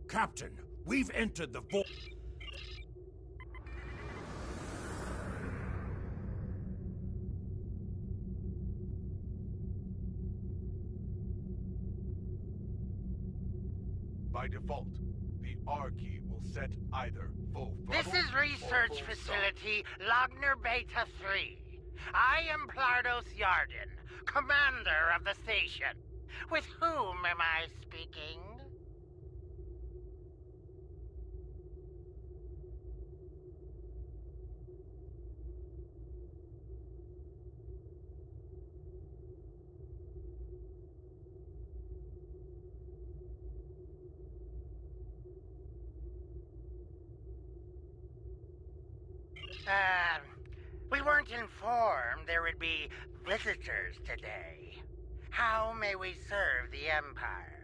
Captain, we've entered the vault. By default, the R key will set either full This throttle is or Research full Facility Logner Beta 3. I am Plardos Yarden, commander of the station. With whom am I speaking? We weren't informed there would be visitors today. How may we serve the Empire?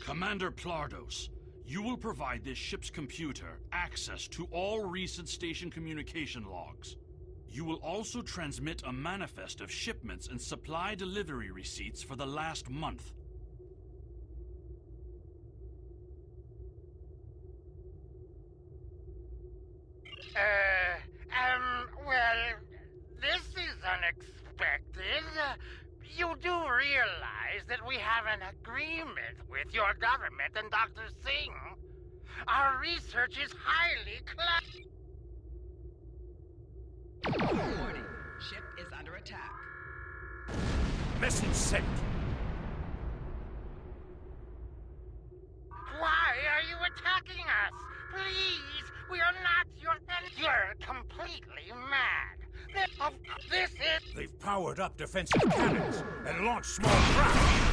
Commander Plardos, you will provide this ship's computer access to all recent station communication logs. You will also transmit a manifest of shipments and supply delivery receipts for the last month. Well, this is unexpected. You do realize that we have an agreement with your government and Dr. Singh. Our research is highly Warning. Ship is under attack. Message sent. Why are you attacking us? Please, we are not your enemy. You're completely mad. This is... They've powered up defensive cannons and launched small craft.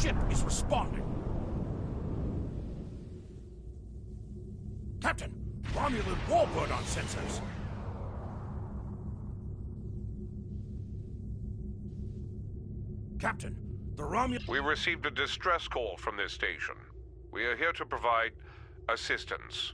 ship is responding. Captain, Romulan warbird on sensors. Captain, the Romulan... We received a distress call from this station. We are here to provide assistance.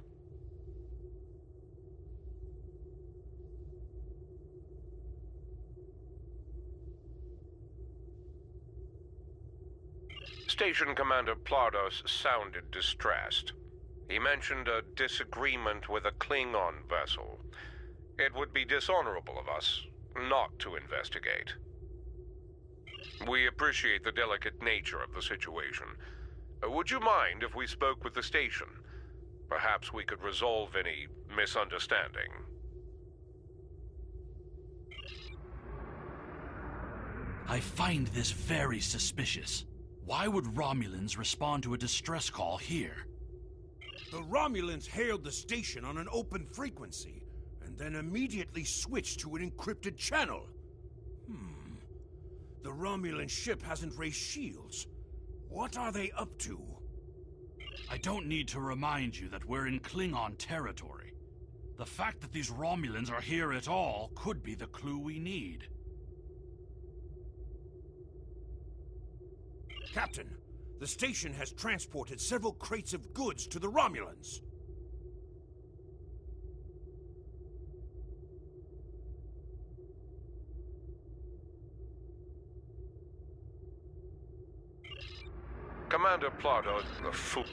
Station Commander Plardos sounded distressed. He mentioned a disagreement with a Klingon vessel. It would be dishonorable of us not to investigate. We appreciate the delicate nature of the situation. Would you mind if we spoke with the station? Perhaps we could resolve any misunderstanding. I find this very suspicious. Why would Romulans respond to a distress call here? The Romulans hailed the station on an open frequency, and then immediately switched to an encrypted channel. The Romulan ship hasn't raised shields. What are they up to? I don't need to remind you that we're in Klingon territory. The fact that these Romulans are here at all could be the clue we need. Captain, the station has transported several crates of goods to the Romulans. Commander Plardos, the fool.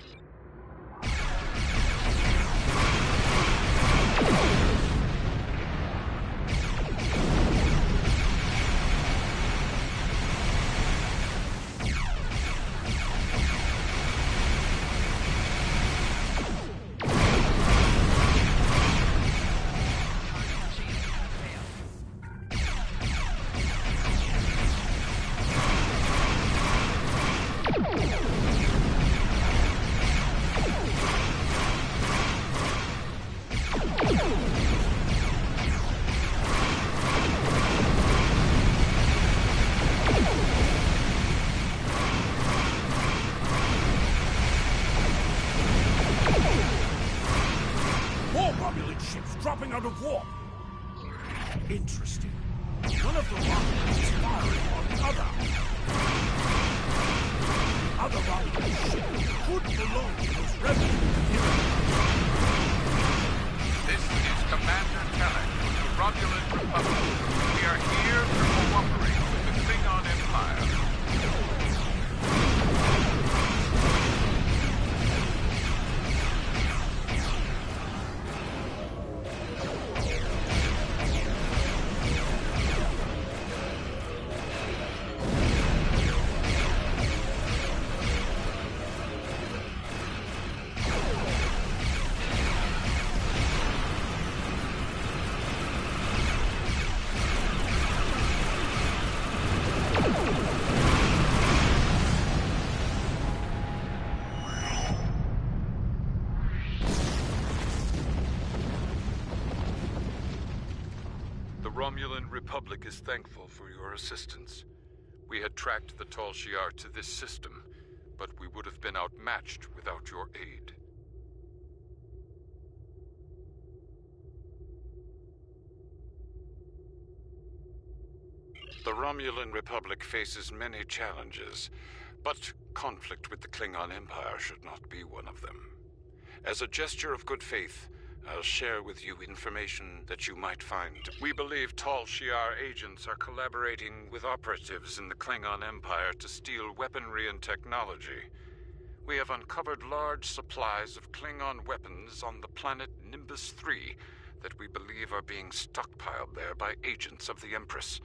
Dropping out of warp. Interesting. One of the Romulans is firing on the other. The other Romulan ship could belong to those rebels. This is Commander Telek of the Romulan Republic. We are here to cooperate with the Klingon Empire. The Romulan Republic is thankful for your assistance. We had tracked the Tal Shiar to this system, but we would have been outmatched without your aid. The Romulan Republic faces many challenges, but conflict with the Klingon Empire should not be one of them. As a gesture of good faith, I'll share with you information that you might find. We believe Tal Shiar agents are collaborating with operatives in the Klingon Empire to steal weaponry and technology. We have uncovered large supplies of Klingon weapons on the planet Nimbus 3 that we believe are being stockpiled there by agents of the Empress.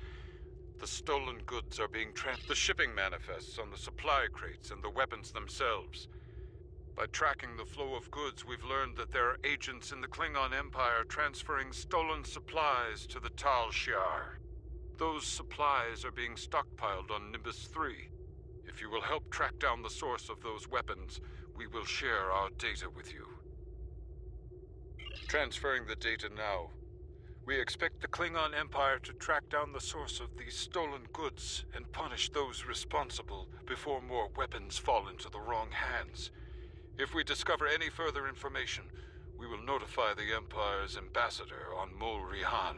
The stolen goods are being the shipping manifests on the supply crates and the weapons themselves. By tracking the flow of goods, we've learned that there are agents in the Klingon Empire transferring stolen supplies to the Tal Shiar. Those supplies are being stockpiled on Nimbus 3. If you will help track down the source of those weapons, we will share our data with you. Transferring the data now. We expect the Klingon Empire to track down the source of these stolen goods and punish those responsible before more weapons fall into the wrong hands. If we discover any further information, we will notify the Empire's ambassador on Mol Rihan.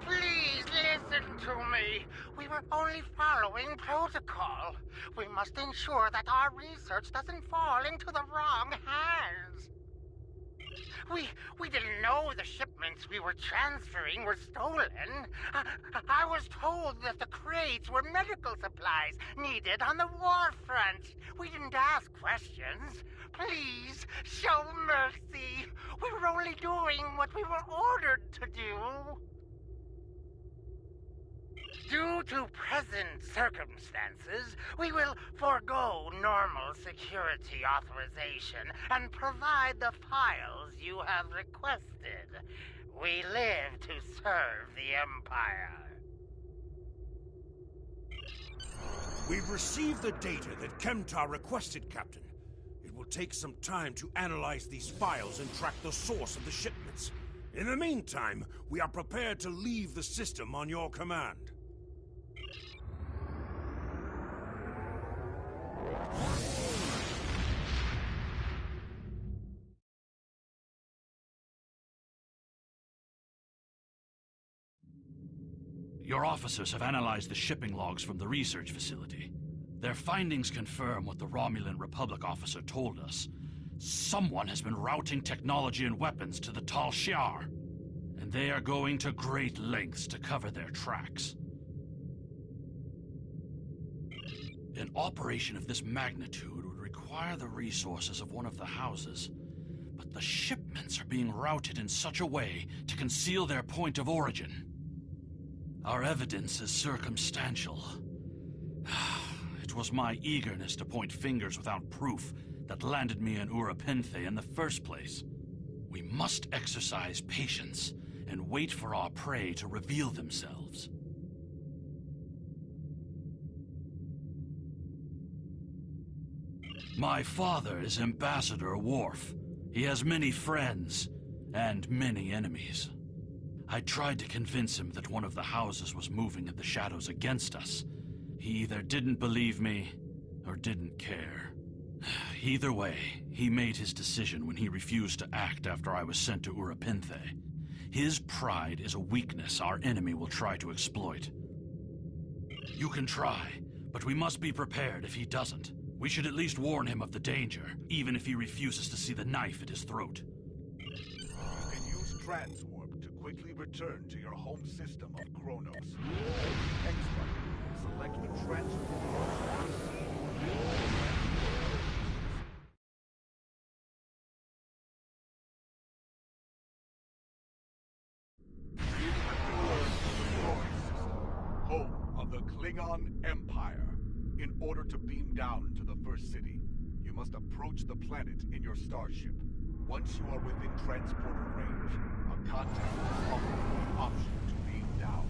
Please listen to me. We were only following protocol. We must ensure that our research doesn't fall into the wrong hands. We didn't know the shipments we were transferring were stolen. I was told that the crates were medical supplies needed on the war front. We didn't ask questions. Please, show mercy. We were only doing what we were ordered to do. Due to present circumstances, we will forego normal security authorization and provide the files you have requested. We live to serve the Empire. We've received the data that Kemtar requested, Captain. It will take some time to analyze these files and track the source of the shipments. In the meantime, we are prepared to leave the system on your command. Your officers have analyzed the shipping logs from the research facility. Their findings confirm what the Romulan Republic officer told us. Someone has been routing technology and weapons to the Tal Shiar, and they are going to great lengths to cover their tracks. An operation of this magnitude would require the resources of one of the houses, but the shipments are being routed in such a way to conceal their point of origin. Our evidence is circumstantial. It was my eagerness to point fingers without proof that landed me in Urapinthe in the first place. We must exercise patience and wait for our prey to reveal themselves. My father is Ambassador Worf. He has many friends and many enemies. I tried to convince him that one of the houses was moving in the shadows against us. He either didn't believe me or didn't care. Either way, he made his decision when he refused to act after I was sent to Urapinthe. His pride is a weakness our enemy will try to exploit. You can try, but we must be prepared if he doesn't. We should at least warn him of the danger, even if he refuses to see the knife at his throat. You can use transwarp to quickly return to your home system of Kronos. X button. Select the transwarp. Home of the Klingon Empire. In order to beam down to the first city, you must approach the planet in your starship. Once you are within transporter range, a contact will offer you the option to beam down.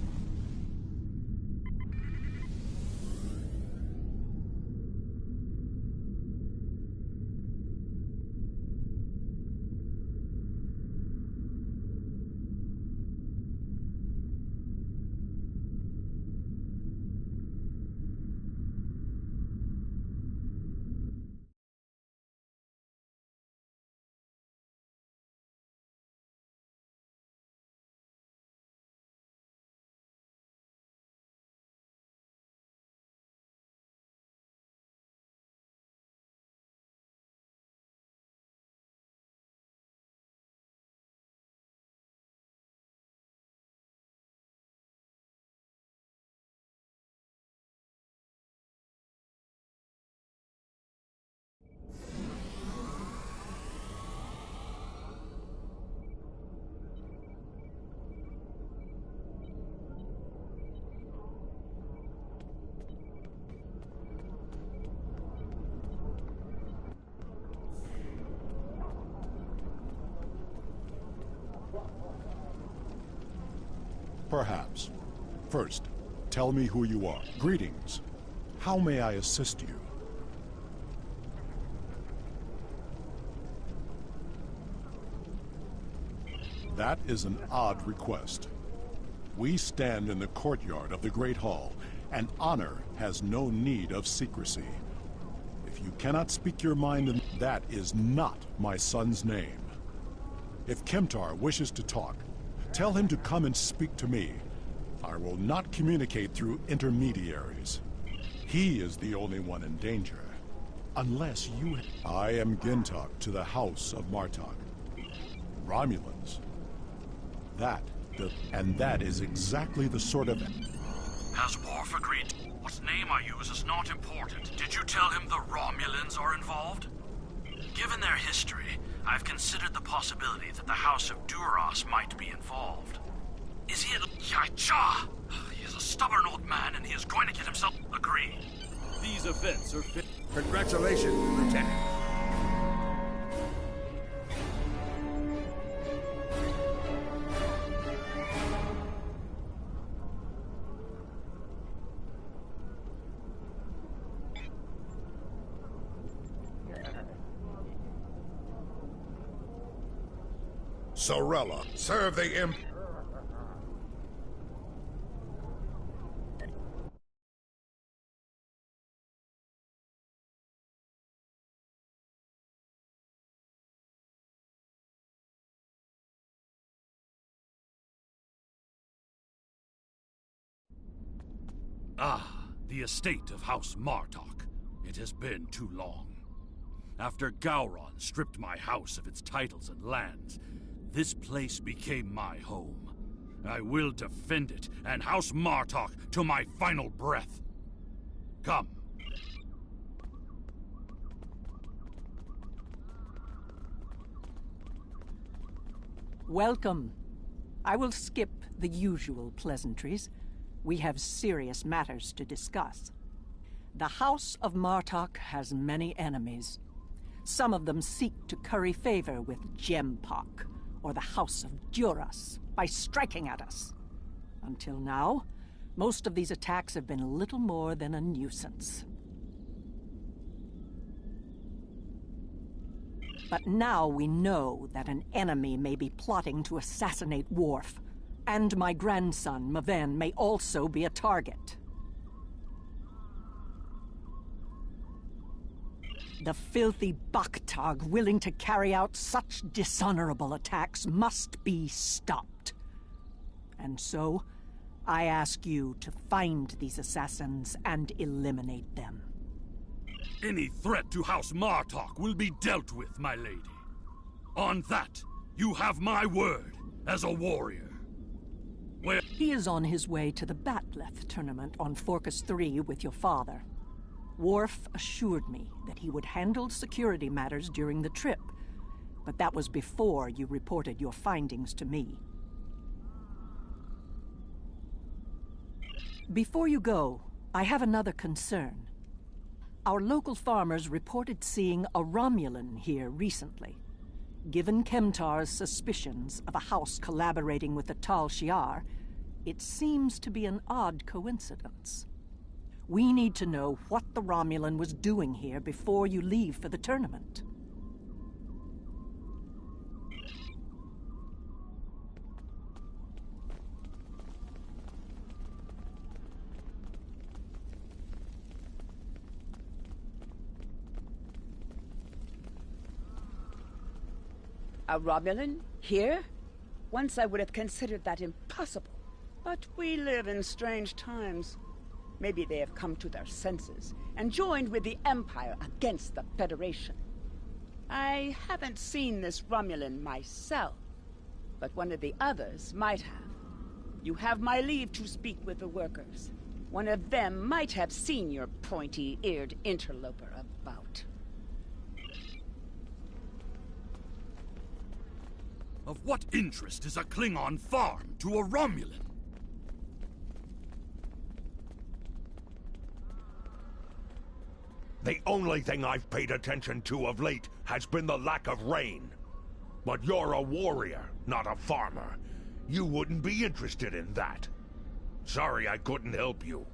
Perhaps. First, tell me who you are. Greetings. How may I assist you? That is an odd request. We stand in the courtyard of the Great Hall, and honor has no need of secrecy. If you cannot speak your mind, that is not my son's name. If Kemtar wishes to talk, tell him to come and speak to me. I will not communicate through intermediaries. He is the only one in danger. Unless you... I am Gintok to the House of Martok. Romulans. And that is exactly the sort of... Has Worf agreed? What name I use is not important. Did you tell him the Romulans are involved? Given their history, I've considered the possibility that the House of Duras might be involved. Is he Yacha? He is a stubborn old man, and he is going to get himself agreed. These events are fit. Congratulations, Lieutenant. Sorella, serve the imp. Ah, the estate of House Martok. It has been too long. After Gowron stripped my house of its titles and lands, this place became my home. I will defend it and House Martok to my final breath. Come. Welcome. I will skip the usual pleasantries. We have serious matters to discuss. The House of Martok has many enemies. Some of them seek to curry favor with Gempok, or the House of Duras, by striking at us. Until now, most of these attacks have been little more than a nuisance. But now we know that an enemy may be plotting to assassinate Worf. And my grandson, Maven, may also be a target. The filthy Baktag willing to carry out such dishonorable attacks must be stopped. And so, I ask you to find these assassins and eliminate them. Any threat to House Martok will be dealt with, my lady. On that, you have my word as a warrior. He is on his way to the Batleth tournament on Forcus 3 with your father. Worf assured me that he would handle security matters during the trip, but that was before you reported your findings to me. Before you go, I have another concern. Our local farmers reported seeing a Romulan here recently. Given Kemtar's suspicions of a house collaborating with the Tal Shiar, it seems to be an odd coincidence. We need to know what the Romulan was doing here before you leave for the tournament. A Romulan? Here? Once I would have considered that impossible. But we live in strange times. Maybe they have come to their senses and joined with the Empire against the Federation. I haven't seen this Romulan myself, but one of the others might have. You have my leave to speak with the workers. One of them might have seen your pointy-eared interloper about. Of what interest is a Klingon farm to a Romulan? The only thing I've paid attention to of late has been the lack of rain. But you're a warrior, not a farmer. You wouldn't be interested in that. Sorry I couldn't help you.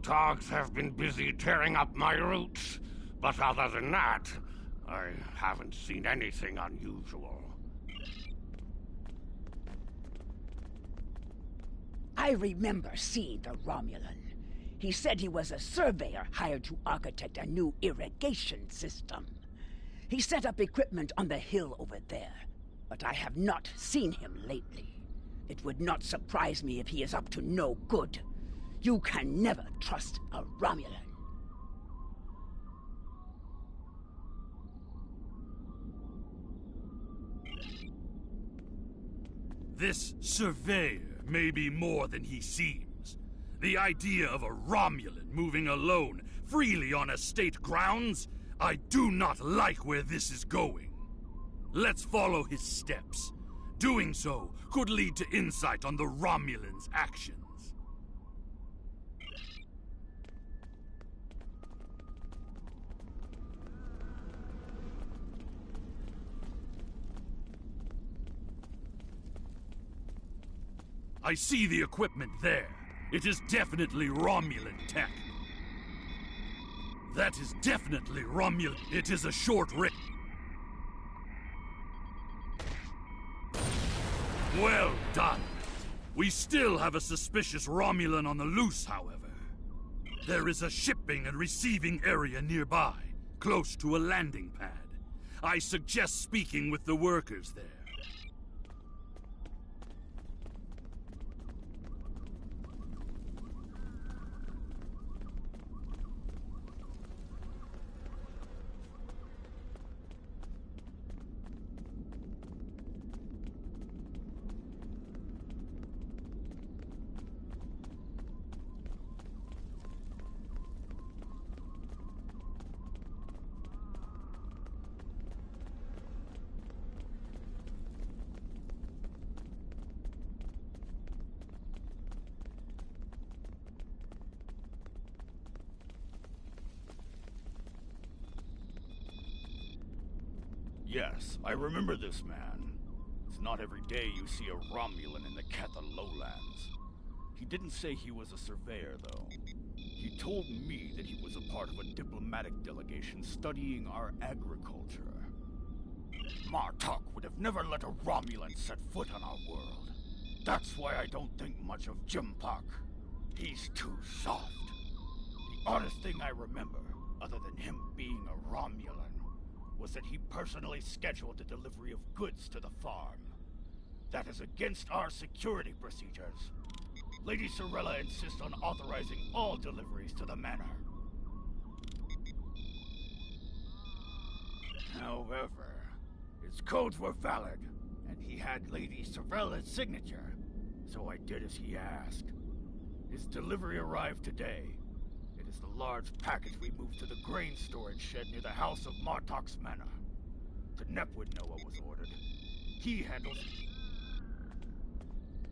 dogs have been busy tearing up my roots, but other than that, I haven't seen anything unusual. I remember seeing the Romulan. He said he was a surveyor hired to architect a new irrigation system. He set up equipment on the hill over there, but I have not seen him lately. It would not surprise me if he is up to no good. You can never trust a Romulan. This surveyor may be more than he seems. The idea of a Romulan moving alone, freely on estate grounds? I do not like where this is going. Let's follow his steps. Doing so could lead to insight on the Romulan's actions. I see the equipment there. It is definitely Romulan tech. That is definitely Romulan. It is a short range. Well done. We still have a suspicious Romulan on the loose, however. There is a shipping and receiving area nearby, close to a landing pad. I suggest speaking with the workers there. Yes, I remember this man. It's not every day you see a Romulan in the Catha lowlands. He didn't say he was a surveyor, though. He told me that he was a part of a diplomatic delegation studying our agriculture. Martok would have never let a Romulan set foot on our world. That's why I don't think much of Jimpak. He's too soft. The oddest thing I remember, other than him being a Romulan, was that he personally scheduled the delivery of goods to the farm. That is against our security procedures. Lady Sorella insists on authorizing all deliveries to the manor. However, his codes were valid, and he had Lady Sorella's signature, so I did as he asked. His delivery arrived today. It is the large package we moved to the grain storage shed near the house of Martok's manor. Tnep would know what was ordered. He handles...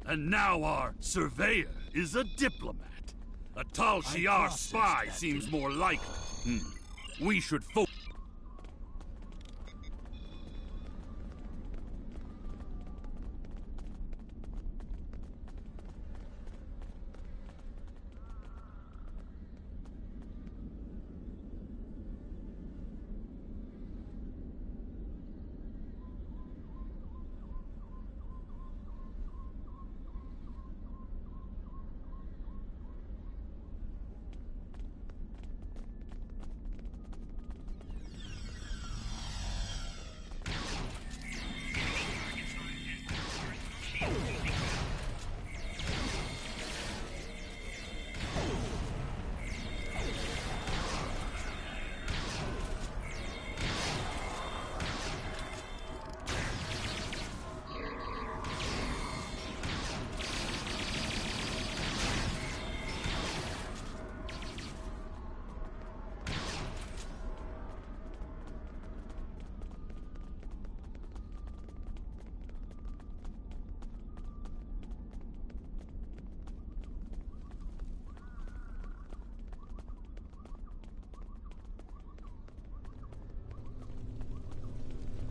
And now our surveyor is a diplomat. A Tal Shiar spy seems more likely. We should focus.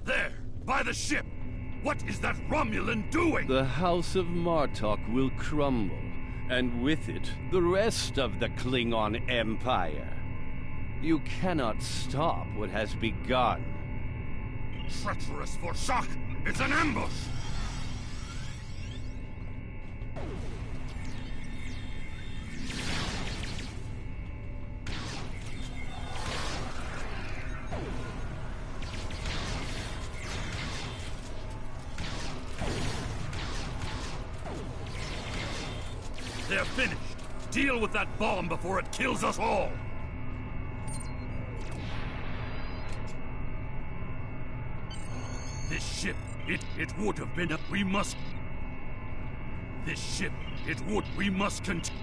There, by the ship! What is that Romulan doing? The House of Martok will crumble, And with it, the rest of the Klingon Empire. You cannot stop what has begun. Treacherous for shock! It's an ambush! They're finished. Deal with that bomb before it kills us all. This ship, it would have been we must... This ship, we must continue.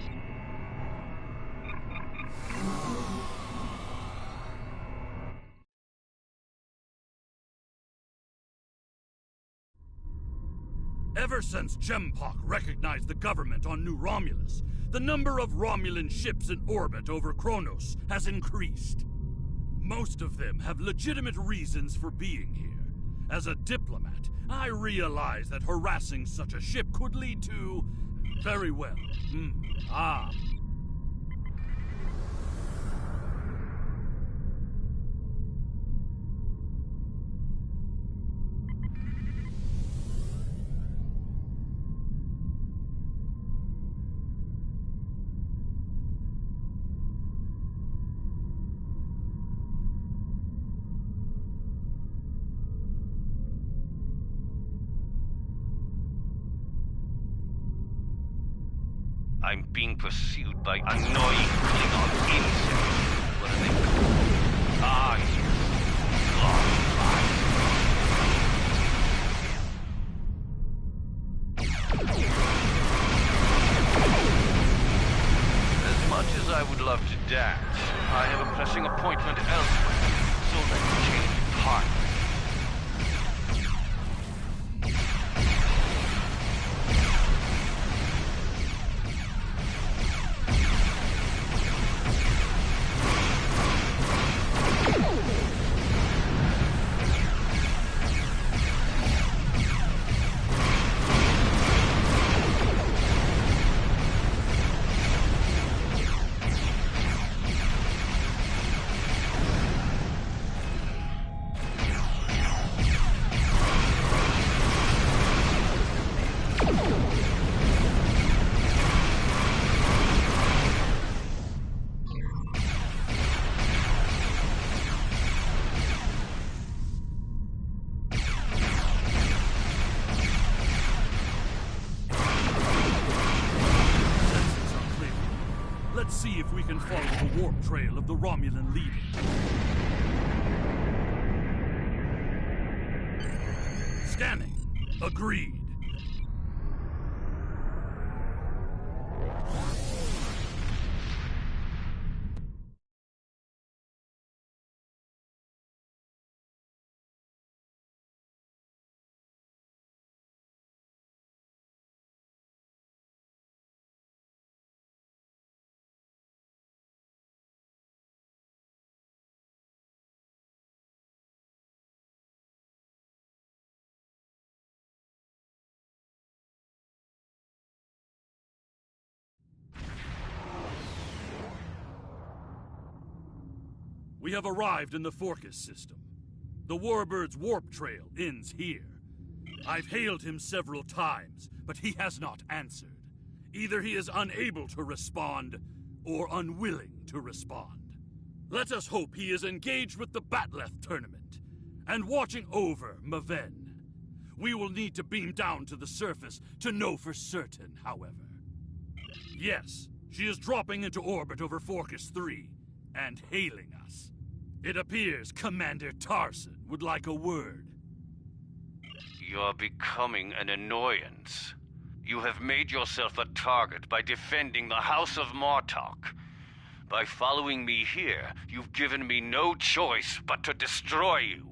Ever since Gempok recognized the government on New Romulus, the number of Romulan ships in orbit over Kronos has increased. Most of them have legitimate reasons for being here. As a diplomat, I realize that harassing such a ship could lead to... Very well. I'm being pursued by annoying Klingon insects. What are they called? As much as I would love to dance, I have a pressing appointment elsewhere, so let's change partners. Let's see if we can follow the warp trail of the Romulan leader. Scanning. Agreed. We have arrived in the Forcus system. The Warbird's warp trail ends here. I've hailed him several times, but he has not answered. Either he is unable to respond, or unwilling to respond. Let us hope he is engaged with the Batleth tournament, and watching over Maven. We will need to beam down to the surface to know for certain, however. Yes, she is dropping into orbit over Forcus 3, and hailing us. It appears Commander Tarson would like a word. You're becoming an annoyance. You have made yourself a target by defending the House of Martok. By following me here, you've given me no choice but to destroy you.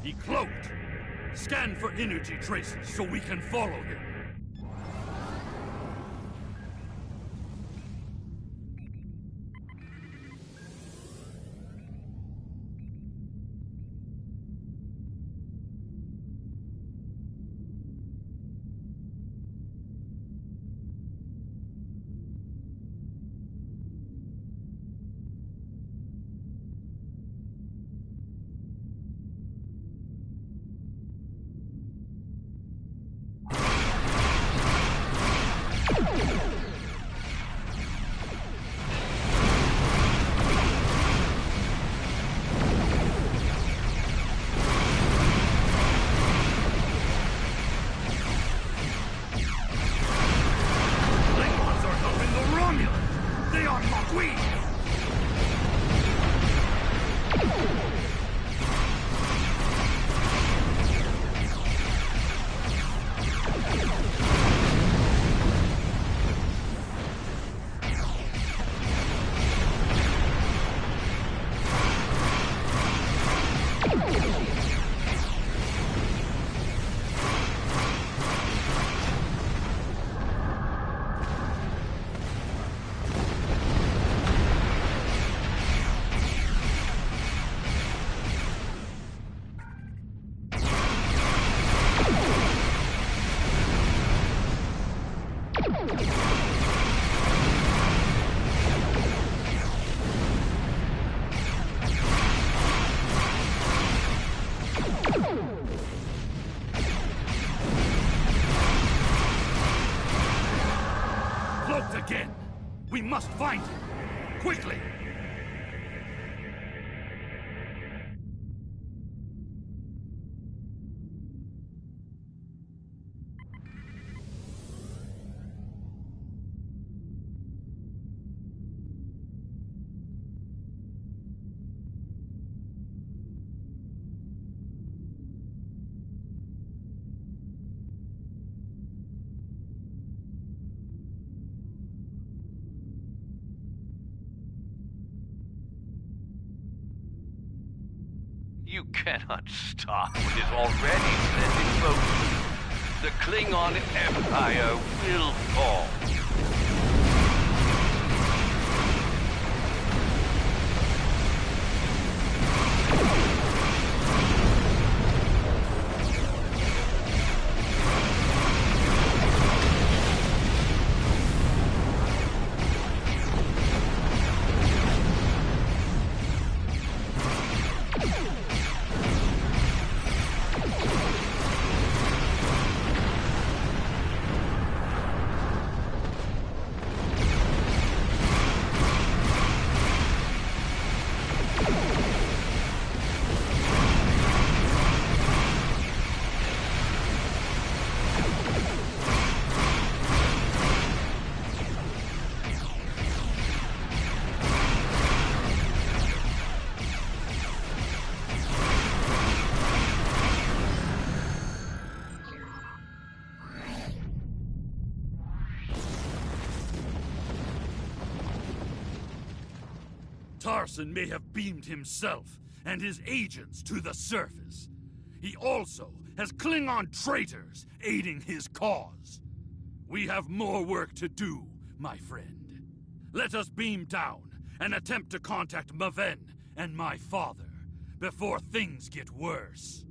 He cloaked! Scan for energy traces so we can follow him. Again! We must find him! Quickly! You cannot stop what is already set in motion. The Klingon Empire will fall. Tarson may have beamed himself and his agents to the surface. He also has Klingon traitors aiding his cause. We have more work to do, my friend. Let us beam down and attempt to contact Maven and my father before things get worse.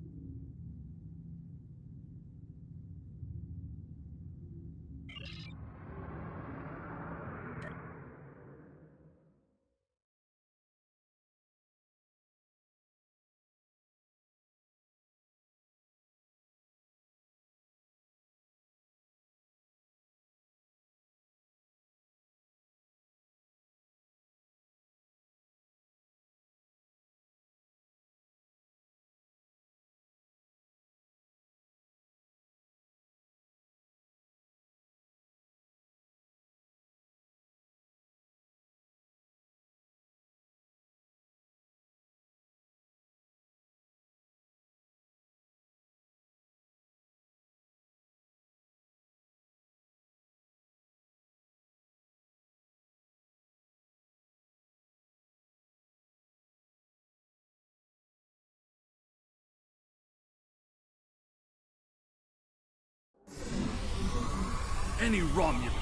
any Romulan.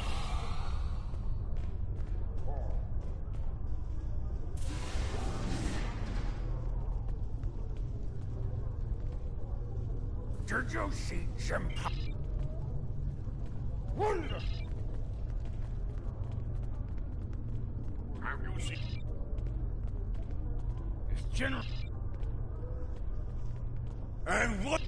Did you see Jim? Wonderful. Have you seen? It's General. And what?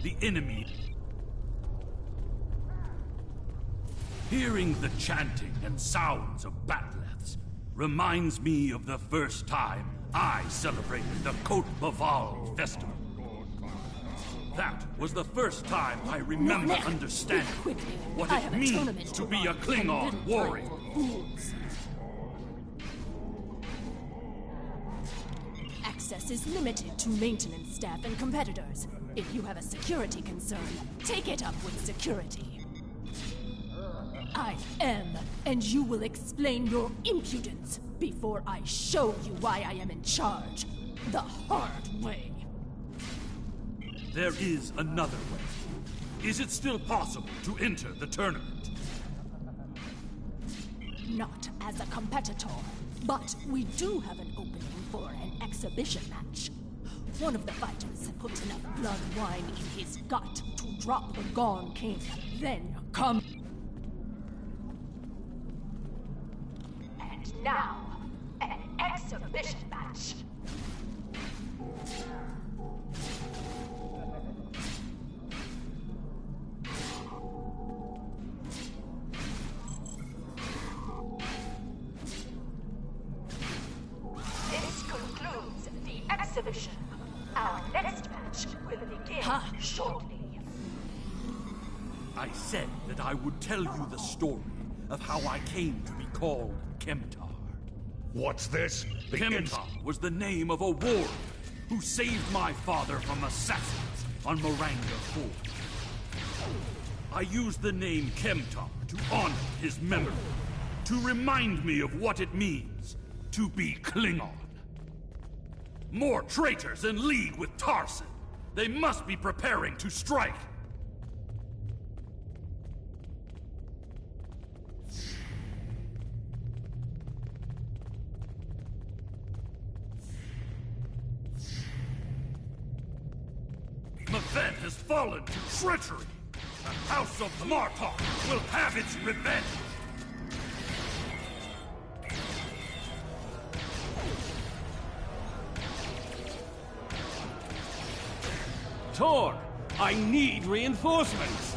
The enemy. Hearing the chanting and sounds of bat'leths reminds me of the first time I celebrated the Côte Baval festival. That was the first time I remember understanding what it means to be a Klingon warrior. Access is limited to maintenance staff and competitors. If you have a security concern, take it up with security. I am, and you will explain your impudence before I show you why I am in charge. The hard way. There is another way. Is it still possible to enter the tournament? Not as a competitor, but we do have an opening for an exhibition match. One of the fighters put enough blood wine in his gut to drop the Gone King, then come. And now, an exhibition match. This concludes the exhibition. Our next match will begin shortly. I said that I would tell you the story of how I came to be called Kemtar. What's this? Kemtar was the name of a warrior who saved my father from assassins on Maranga Ford. I used the name Kemtar to honor his memory, to remind me of what it means to be Klingon. More traitors in league with Tarsin. They must be preparing to strike. Maven has fallen to treachery. The House of Martok will have its revenge. Tor, I need reinforcements.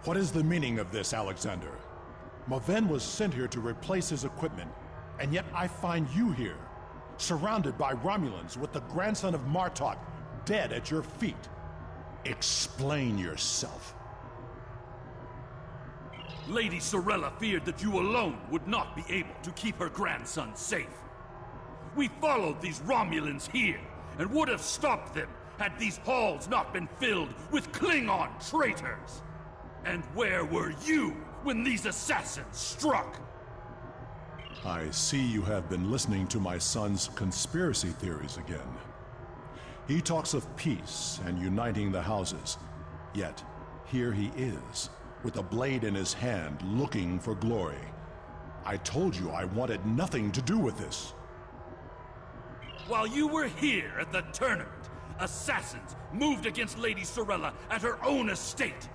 What is the meaning of this, Alexander? Maven was sent here to replace his equipment, and yet I find you here, surrounded by Romulans with the grandson of Martok dead at your feet. Explain yourself. Lady Sorella feared that you alone would not be able to keep her grandson safe. We followed these Romulans here, and would have stopped them had these halls not been filled with Klingon traitors. And where were you when these assassins struck? I see you have been listening to my son's conspiracy theories again. He talks of peace and uniting the houses, yet here he is, with a blade in his hand, looking for glory. I told you I wanted nothing to do with this. While you were here at the tournament, assassins moved against Lady Sorella at her own estate.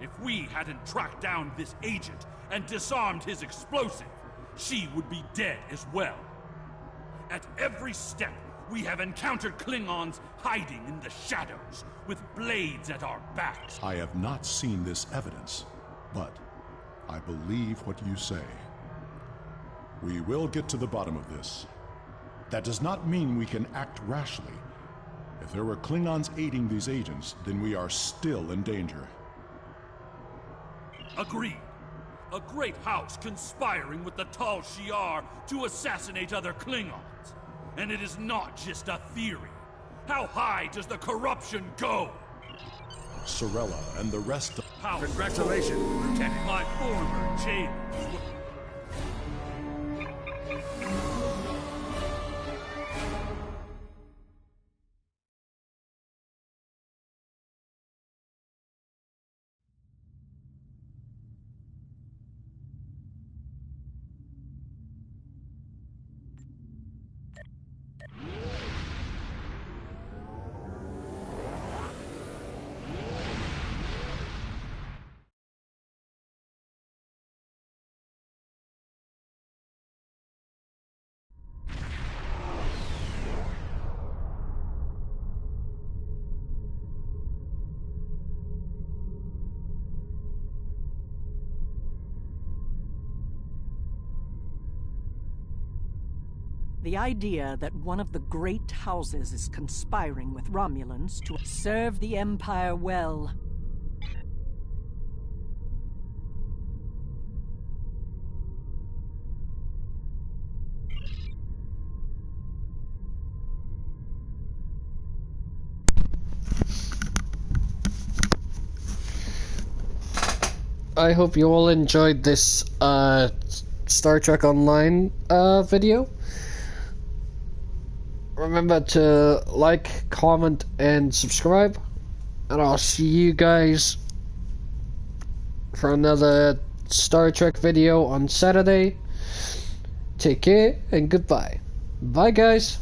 If we hadn't tracked down this agent and disarmed his explosive, she would be dead as well. At every step, we have encountered Klingons hiding in the shadows, with blades at our backs. I have not seen this evidence, but I believe what you say. We will get to the bottom of this. That does not mean we can act rashly. If there were Klingons aiding these agents, then we are still in danger. Agreed. A great house conspiring with the Tal Shiar to assassinate other Klingons. And it is not just a theory. How high does the corruption go? Sorella and the rest of... Congratulations, Lieutenant. My former jailers. The idea that one of the great houses is conspiring with Romulans to serve the Empire well. I hope you all enjoyed this Star Trek Online video. Remember to like, comment, and subscribe. And I'll see you guys for another Star Trek video on Saturday. Take care and goodbye. Bye, guys.